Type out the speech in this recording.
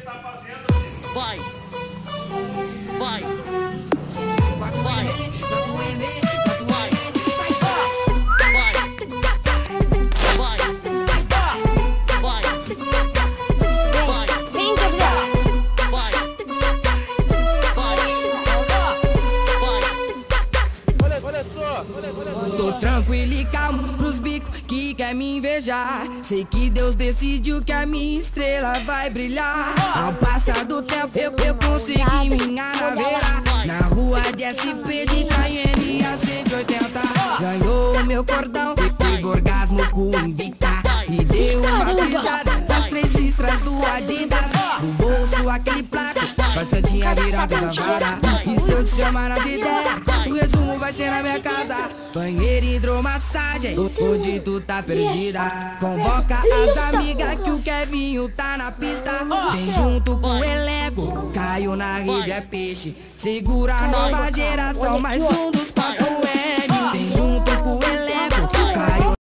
Vai, vai, vai, vai, vai, tô tranquilo e calmo pros bicos que quer me invejar. Sei que Deus decidiu que a minha estrela vai brilhar. Ao passar do tempo eu consegui minha naveira. Na rua de SP de Cayenne a 180. Ganhou o meu cordão, teve orgasmo com Invicta. E deu uma brisada nas 3 listras do Adidas. No bolso aquele placo, passantinha virada na vara. E se eu te chamar nas ideias, o resumo vai ser na minha casa. Banheiro e hidromassagem, hoje tu tá perdida. Convoca as amigas que o Kevinho tá na pista. Vem junto com o elenco, caiu na rede é peixe. Segura a nova geração, mais um dos 4